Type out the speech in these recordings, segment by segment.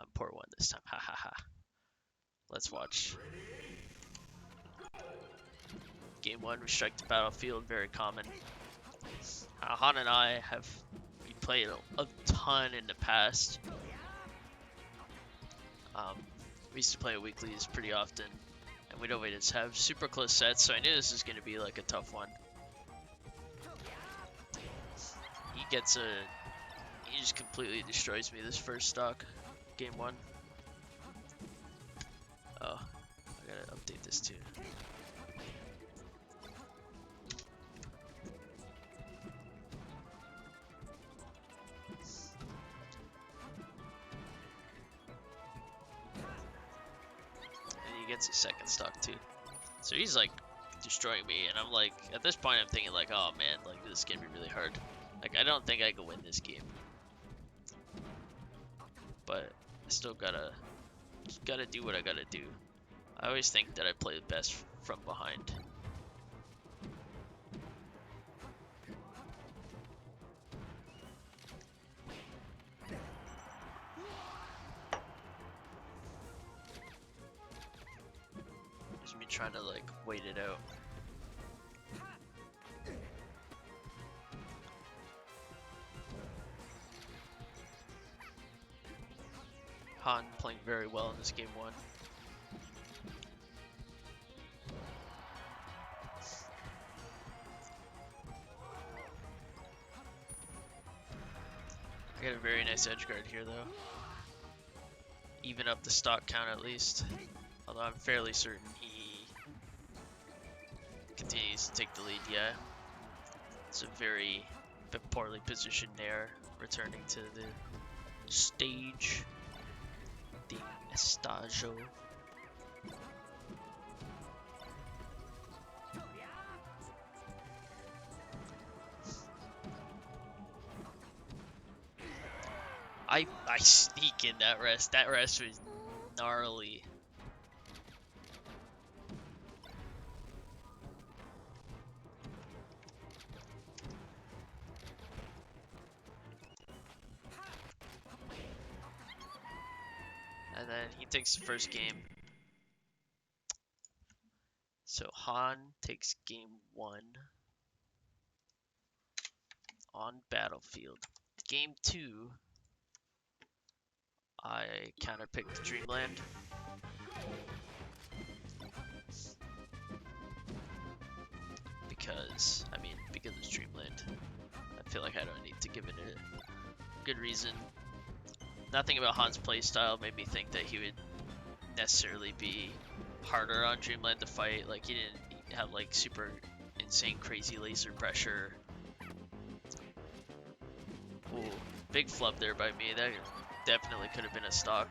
I'm port 1 this time. Ha ha ha. Let's watch. Game 1, we strike the battlefield, very common. Han and I we played a ton in the past. We used to play weeklies pretty often, and we'd always have super close sets, so I knew this was going to be like a tough one. He just completely destroys me this first stock, game 1. Oh, I gotta update this too. And he gets a second stock too. So he's like destroying me, and I'm like, at this point I'm thinking like, oh man, like this is gonna be really hard. Like I don't think I can win this game. But I still gotta do what I gotta do. I always think that I play the best from behind. Just me trying to like wait it out. Han playing very well in this game 1. I got a very nice edge guard here though. Even up the stock count at least. Although I'm fairly certain he continues to take the lead, yeah. It's a very poorly positioned Nair returning to the stage. The Estajo. I sneak in that rest. That rest was gnarly. And then he takes the first game. So Han takes game 1 on battlefield. Game 2, I counterpicked Dreamland. Because it's Dreamland. I feel like I don't need to give it a good reason. Nothing about Han's playstyle made me think that he would necessarily be harder on Dreamland to fight. Like, he didn't have like super insane crazy laser pressure. Ooh, big flub there by me. That definitely could have been a stock.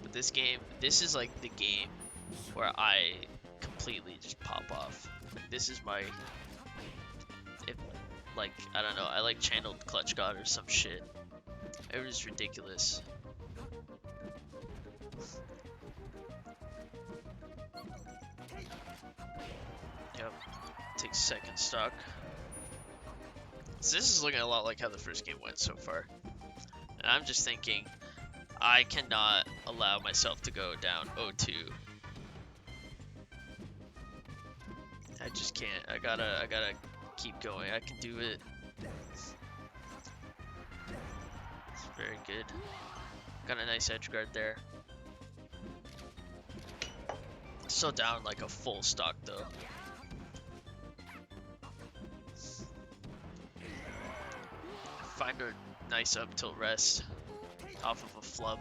But this is like the game where I completely just pop off. Like, this is my, I don't know, I like channeled Clutch God or some shit. It was ridiculous. Yep, takes second stock. So this is looking a lot like how the first game went so far. And I'm just thinking, I cannot allow myself to go down 0-2. I just can't. I gotta keep going. I can do it. It's very good. Got a nice edge guard there. Still down like a full stock though. Find a nice up tilt rest off of a flub.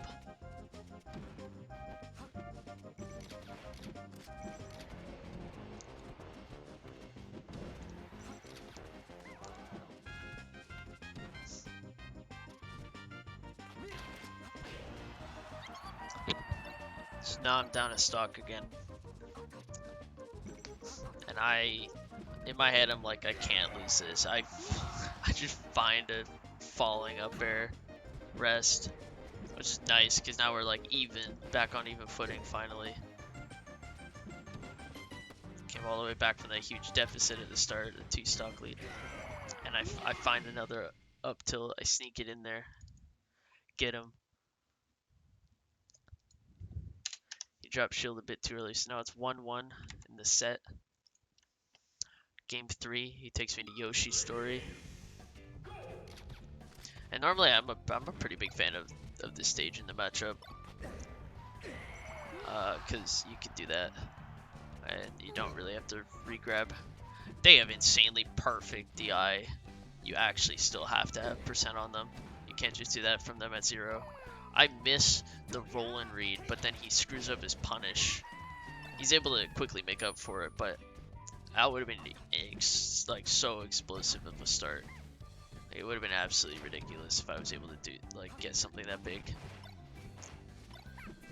So now I'm down a stock again. And in my head, I'm like, I can't lose this. I just find a falling up air rest, which is nice because now we're like back on even footing finally. Came all the way back from that huge deficit at the start, the 2 stock lead, and I find another up till I sneak it in there. Get him. He dropped shield a bit too early, so now it's 1-1 in the set. Game 3, he takes me to Yoshi's story. And normally I'm a pretty big fan of this stage in the matchup. Because you can do that. And you don't really have to re-grab. They have insanely perfect DI. You actually still have to have percent on them. You can't just do that from them at 0. I miss the roll and read, but then he screws up his punish. He's able to quickly make up for it, but that would have been like so explosive of a start. It would have been absolutely ridiculous if I was able to do get something that big.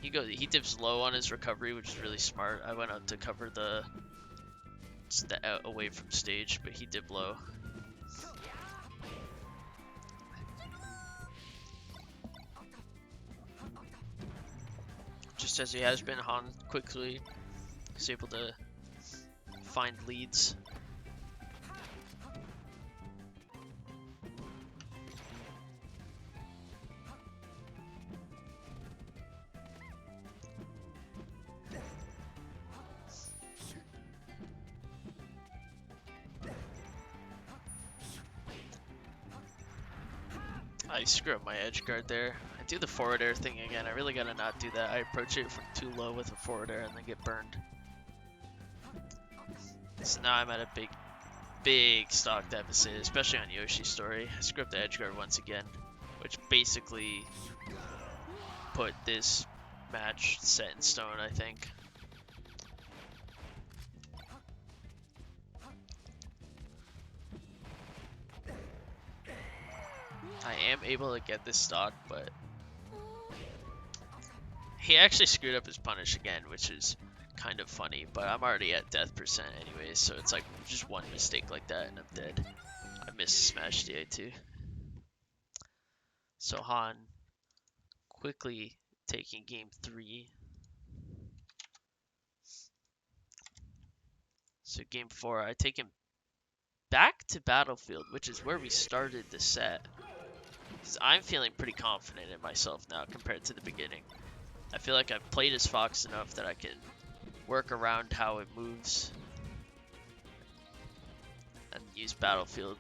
He dips low on his recovery, which is really smart. I went up to cover the away from stage, but he dipped low. Just as he has been, Han quickly is able to find leads. I screw up my edge guard there. I do the forward air thing again. I really gotta not do that. I approach it from too low with a forward air and then get burned. So now I'm at a big stock deficit, especially on Yoshi's story. I screw up the edge guard once again, which basically put this match set in stone, I think. I am able to get this stock, but he actually screwed up his punish again, which is kind of funny, but I'm already at death percent anyway, so it's like just one mistake like that and I'm dead. I missed smash DA too. So Han quickly taking game 3. So game 4, I take him back to Battlefield, which is where we started the set. Because I'm feeling pretty confident in myself now compared to the beginning. I feel like I've played as Fox enough that I can work around how it moves and use Battlefield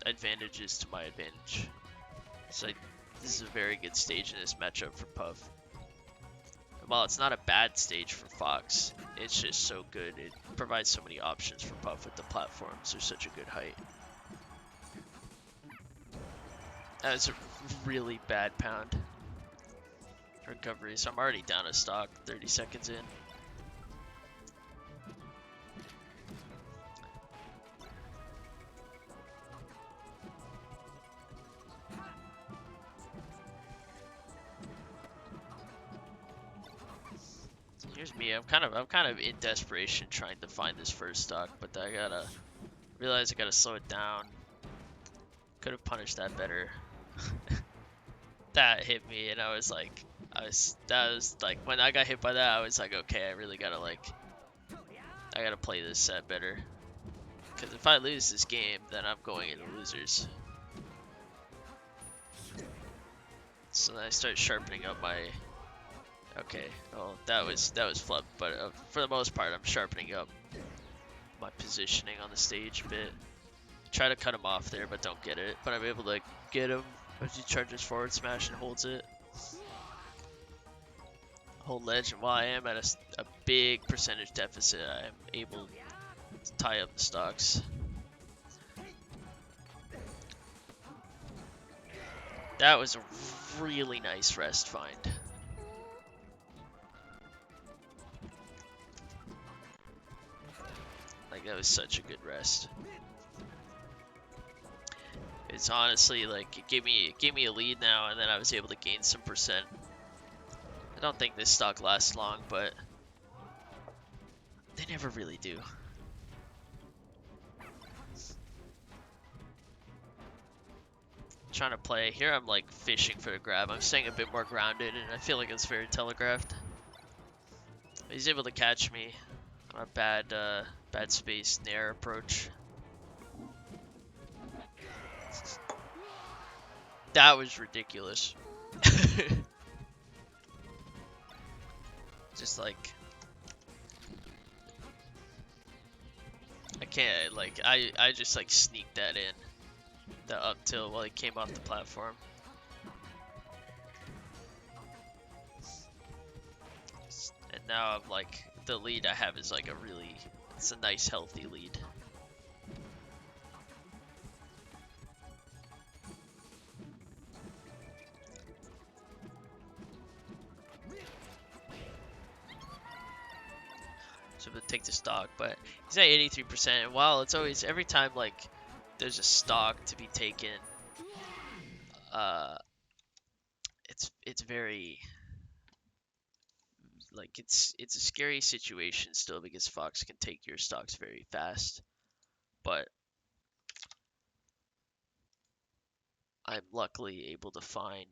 advantages to my advantage. So this is a very good stage in this matchup for Puff. And while it's not a bad stage for Fox, it's just so good. It provides so many options for Puff with the platforms. They're such a good height. That was a really bad pound recovery, so I'm already down a stock 30 seconds in. So here's me. I'm kind of in desperation trying to find this first stock, but I gotta realize I gotta slow it down. Could have punished that better. That hit me, and I was like, when I got hit by that, I was like, okay, I really gotta I gotta play this set better. Because if I lose this game, then I'm going into losers. So then I start sharpening up my. Okay, well that was flubbed, but for the most part, I'm sharpening up my positioning on the stage a bit. Try to cut him off there, but don't get it. But I'm able to get him as he charges forward smash and holds it. Hold ledge, and while I am at a big percentage deficit, I am able to tie up the stocks. That was a really nice rest find. Like, that was such a good rest. It's honestly like it gave me a lead now, and then I was able to gain some percent. I don't think this stock lasts long, but they never really do. Trying to play here, I'm like fishing for a grab. I'm staying a bit more grounded, and I feel like it's very telegraphed. He's able to catch me on a bad space nair approach. That was ridiculous. Just like I can't like I just like sneaked that in the up tilt while he came off the platform. And now I'm like the lead I have is like it's a nice healthy lead. So I'm gonna take the stock, but he's at 83%. And while it's always every time like there's a stock to be taken, uh, it's very like it's a scary situation still because Fox can take your stocks very fast, but I'm luckily able to find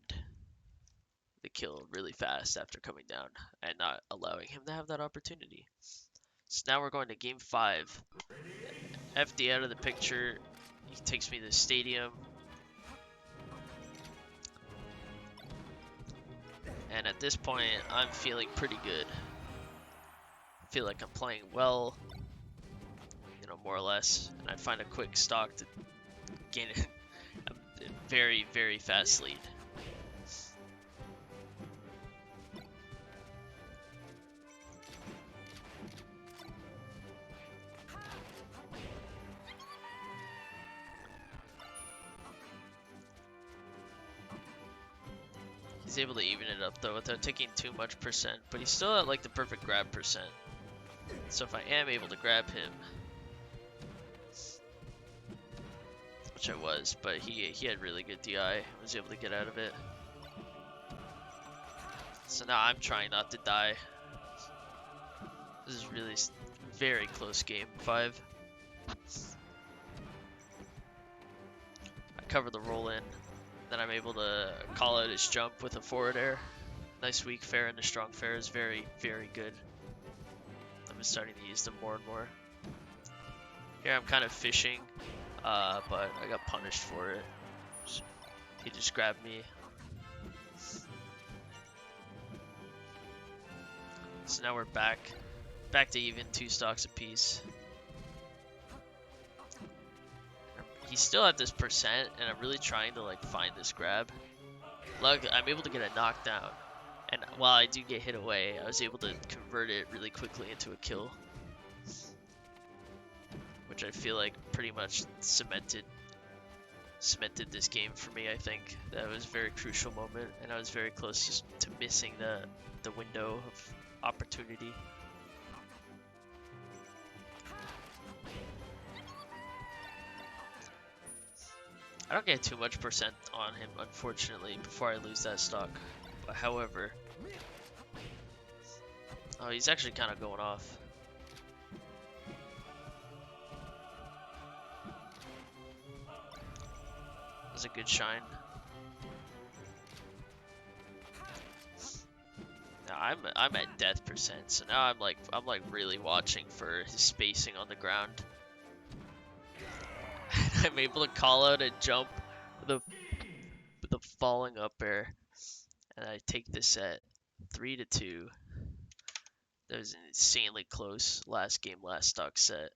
the kill really fast after coming down and not allowing him to have that opportunity. So now we're going to game 5. FD out of the picture. He takes me to the stadium. And at this point, I'm feeling pretty good. I feel like I'm playing well, more or less. And I find a quick stock to gain a very, very fast lead. He's able to even it up though without taking too much percent, but he's still at like the perfect grab percent. So if I am able to grab him, which I was, but he had really good DI, I was able to get out of it. So now I'm trying not to die. This is really very close game 5. I cover the roll in, then I'm able to call out his jump with a forward air. Nice weak fair and a strong fair is very, very good. I'm starting to use them more and more. Here I'm kind of fishing, but I got punished for it. He just grabbed me. So now we're back to even 2 stocks apiece. He's still at this percent, and I'm really trying to like find this grab. Look, I'm able to get a knockdown, and while I do get hit away, I was able to convert it really quickly into a kill, which I feel like pretty much cemented this game for me. I think that was a very crucial moment, and I was very close to missing the window of opportunity. I don't get too much percent on him, unfortunately, before I lose that stock. But however, oh, he's actually kind of going off. That's a good shine. Now I'm at death percent, so now I'm like really watching for his spacing on the ground. I'm able to call out a jump with a falling up air, and I take this at 3-2. That was insanely close last game, last stock set.